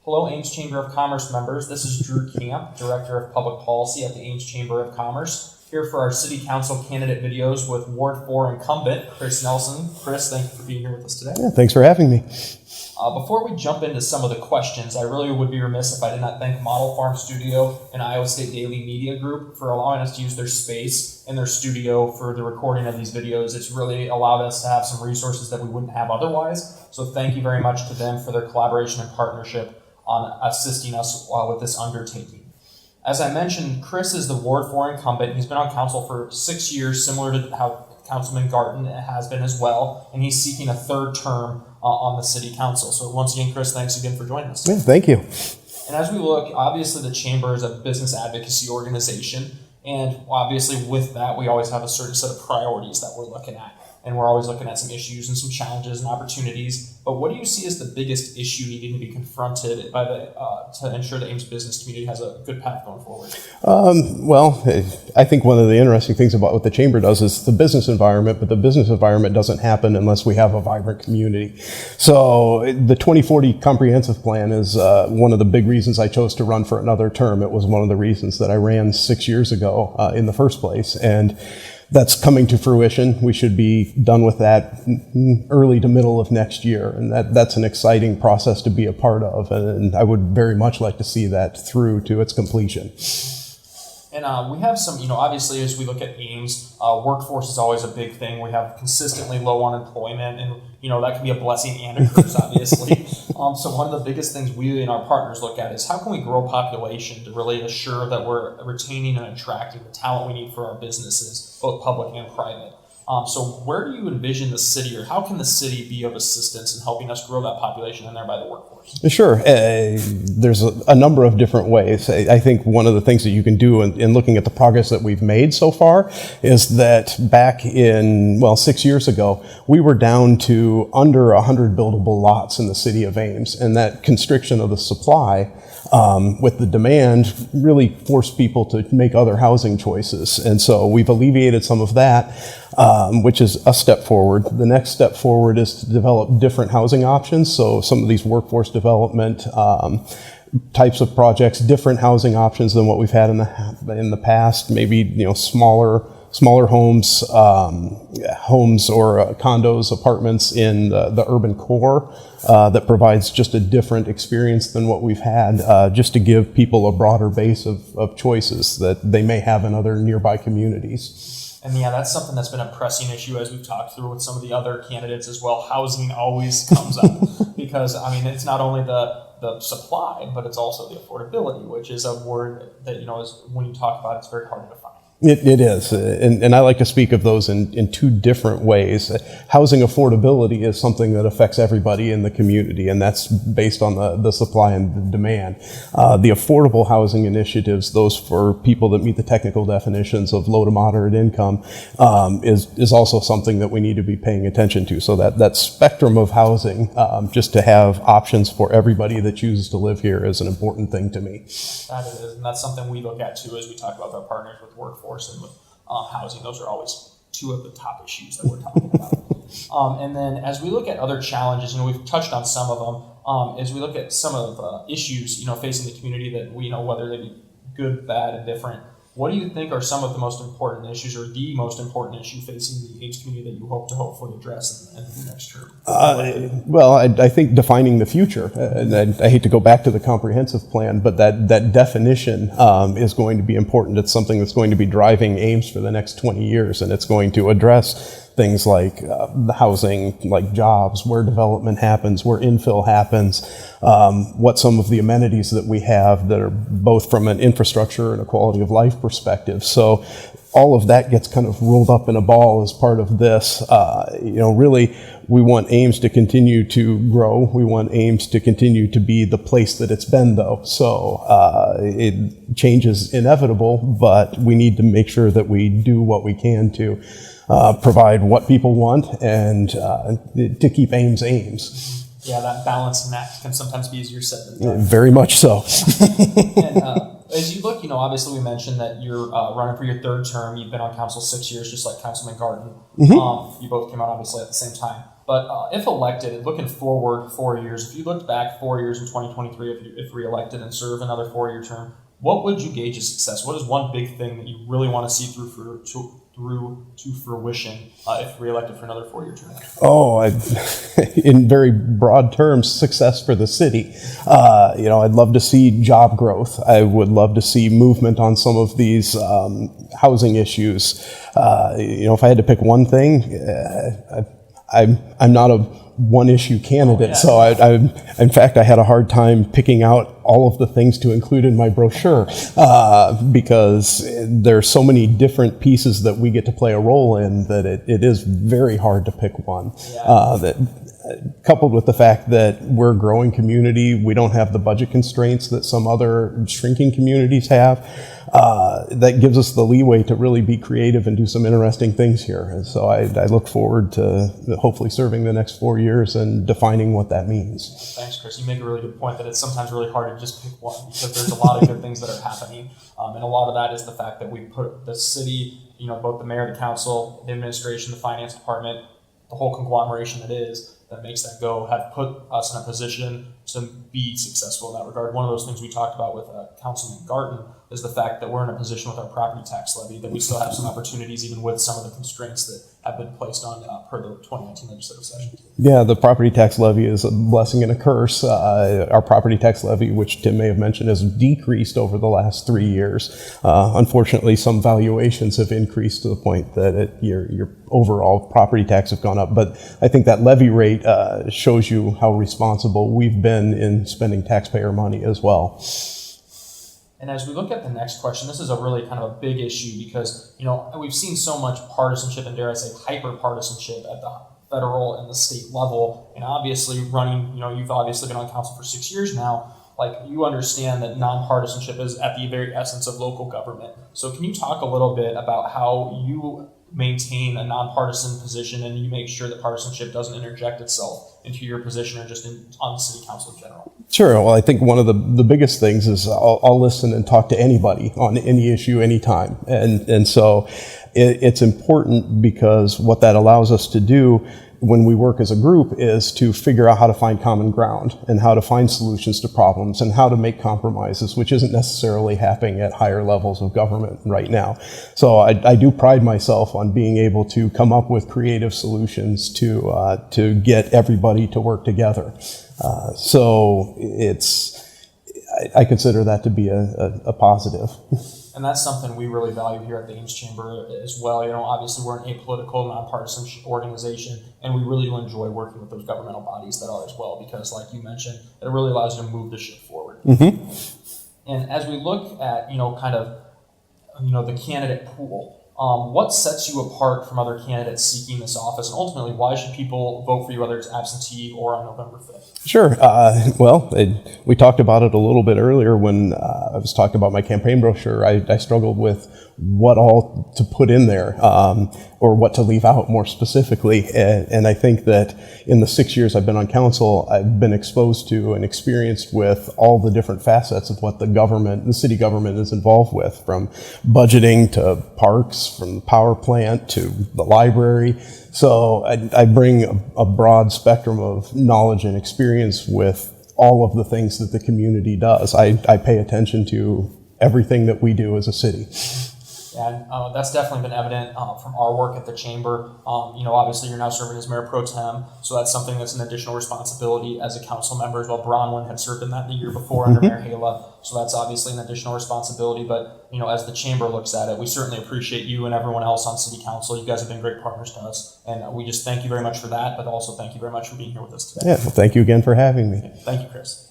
Hello, Ames Chamber of Commerce members. This is Drew Camp, Director of Public Policy at the Ames Chamber of Commerce, here for our City Council candidate videos with Ward 4 incumbent, Chris Nelson. Chris, thank you for being here with us today. Yeah, thanks for having me. Before we jump into some of the questions, I really would be remiss if I did not thank Model Farm Studio and Iowa State Daily Media Group for allowing us to use their space in their studio for the recording of these videos. It's really allowed us to have some resources that we wouldn't have otherwise. So thank you very much to them for their collaboration and partnership on assisting us with this undertaking. As I mentioned, Chris is the Ward 4 incumbent. He's been on council for 6 years, similar to how Councilman Garten has been as well, and he's seeking a third term on the City Council. So once again, Chris, thanks again for joining us. Yeah, thank you. And as we look, obviously the Chamber is a business advocacy organization, and obviously with that, we always have a certain set of priorities that we're looking at. And we're always looking at some issues and some challenges and opportunities. But what do you see as the biggest issue needing to be confronted by to ensure the Ames business community has a good path going forward? Well, I think one of the interesting things about what the Chamber does is the business environment, but the business environment doesn't happen unless we have a vibrant community. So the 2040 Comprehensive Plan is one of the big reasons I chose to run for another term. It was one of the reasons that I ran 6 years ago in the first place. And that's coming to fruition. We should be done with that early to middle of next year. And that's an exciting process to be a part of. And I would very much like to see that through to its completion. And we have some, obviously as we look at Ames, workforce is always a big thing. We have consistently low unemployment, and that can be a blessing and a curse, obviously. So one of the biggest things we and our partners look at is how can we grow population to really assure that we're retaining and attracting the talent we need for our businesses, both public and private. So where do you envision the city, or how can the city be of assistance in helping us grow that population and thereby the workforce? Sure. There's a number of different ways. I think one of the things that you can do in looking at the progress that we've made so far is that back in, 6 years ago, we were down to under 100 buildable lots in the city of Ames. And that constriction of the supply with the demand really forced people to make other housing choices. And so we've alleviated some of that, which is a step forward. The next step forward is to develop different housing options. So some of these workforce development types of projects, different housing options than what we've had in the past, maybe smaller homes, or condos, apartments in the urban core that provides just a different experience than what we've had, just to give people a broader base of choices that they may have in other nearby communities. And yeah, that's something that's been a pressing issue as we've talked through with some of the other candidates as well. Housing always comes up because, it's not only the supply, but it's also the affordability, which is a word that, is when you talk about it, it's very hard to define. It is, and I like to speak of those in two different ways. Housing affordability is something that affects everybody in the community, and that's based on the supply and the demand. The affordable housing initiatives, those for people that meet the technical definitions of low to moderate income, is also something that we need to be paying attention to. So that spectrum of housing, just to have options for everybody that chooses to live here, is an important thing to me. That is, and that's something we look at too as we talk about our partners with workforce and with housing. Those are always two of the top issues that we're talking about. And then as we look at other challenges, we've touched on some of them. As we look at some of the issues, facing the community that we know, whether they be good, bad, and different, what do you think are some of the most important issues, or the most important issue facing the Ames community that you hope to hopefully address in the next term? I think defining the future, and I hate to go back to the comprehensive plan, but that definition is going to be important. It's something that's going to be driving Ames for the next 20 years, and it's going to address things like the housing, like jobs, where development happens, where infill happens, what some of the amenities that we have that are both from an infrastructure and a quality of life perspective. So all of that gets kind of rolled up in a ball as part of this. Really, we want Ames to continue to grow. We want Ames to continue to be the place that it's been, though. So change is inevitable, but we need to make sure that we do what we can to provide what people want and to keep Ames Ames. Yeah, that balance and that can sometimes be easier said than done. Very much so. And as you look, obviously we mentioned that you're running for your third term. You've been on council 6 years, just like Councilman Garten. Mm-hmm. You both came out obviously at the same time. But if elected, looking forward 4 years, if you looked back 4 years in 2023, if reelected and serve another 4-year term, what would you gauge as success? What is one big thing that you really want to see through to fruition if reelected for another 4-year term? Oh, in very broad terms, success for the city. I'd love to see job growth. I would love to see movement on some of these housing issues. If I had to pick one thing, I'm not a one-issue candidate, so in fact, I had a hard time picking out all of the things to include in my brochure because there are so many different pieces that we get to play a role in that it is very hard to pick one. Coupled with the fact that we're a growing community, we don't have the budget constraints that some other shrinking communities have. That gives us the leeway to really be creative and do some interesting things here. And so I look forward to hopefully serving the next 4 years and defining what that means. Thanks, Chris. You make a really good point that it's sometimes really hard to just pick one because there's a lot of good things that are happening. And a lot of that is the fact that we put the city, both the mayor, the council, the administration, the finance department, the whole conglomeration that makes that go, have put us in a position to be successful in that regard. One of those things we talked about with Councilman Garten is the fact that we're in a position with our property tax levy that we still have some opportunities even with some of the constraints that have been placed on per the 2019 legislative session. Yeah, the property tax levy is a blessing and a curse. Our property tax levy, which Tim may have mentioned, has decreased over the last 3 years. Unfortunately, some valuations have increased to the point that your overall property tax have gone up. But I think that levy rate shows you how responsible we've been in spending taxpayer money as well. And as we look at the next question, this is a really kind of a big issue because, we've seen so much partisanship and, dare I say, hyper-partisanship at the federal and the state level. And obviously you've obviously been on council for 6 years now. You understand that nonpartisanship is at the very essence of local government. So can you talk a little bit about how you maintain a nonpartisan position and you make sure that partisanship doesn't interject itself into your position or just on the city council in general? Sure. Well, I think one of the biggest things is I'll listen and talk to anybody on any issue, anytime. And so it's important because what that allows us to do when we work as a group is to figure out how to find common ground and how to find solutions to problems and how to make compromises, which isn't necessarily happening at higher levels of government right now. So I do pride myself on being able to come up with creative solutions to get everybody to work together. So I consider that to be a positive. And that's something we really value here at the Ames Chamber as well. Obviously we're an apolitical, nonpartisan organization, and we really do enjoy working with those governmental bodies that are as well, because like you mentioned, it really allows you to move the ship forward. Mm-hmm. And as we look at, the candidate pool, what sets you apart from other candidates seeking this office? And ultimately, why should people vote for you, whether it's absentee or on November 5th? Sure. We talked about it a little bit earlier when I was talking about my campaign brochure. I struggled with what all to put in there or what to leave out more specifically. And I think that in the 6 years I've been on council, I've been exposed to and experienced with all the different facets of what the city government is involved with, from budgeting to parks, from the power plant to the library. So I bring a broad spectrum of knowledge and experience with all of the things that the community does. I pay attention to everything that we do as a city. And that's definitely been evident from our work at the chamber. Obviously you're now serving as mayor pro tem, so that's something that's an additional responsibility as a council member as well. Bronwyn had served in that the year before under Mayor Hala, so that's obviously an additional responsibility. But as the chamber looks at it, we certainly appreciate you and everyone else on city council. You guys have been great partners to us, and we just thank you very much for that. But also thank you very much for being here with us today. Yeah, well, thank you again for having me. Thank you, Chris.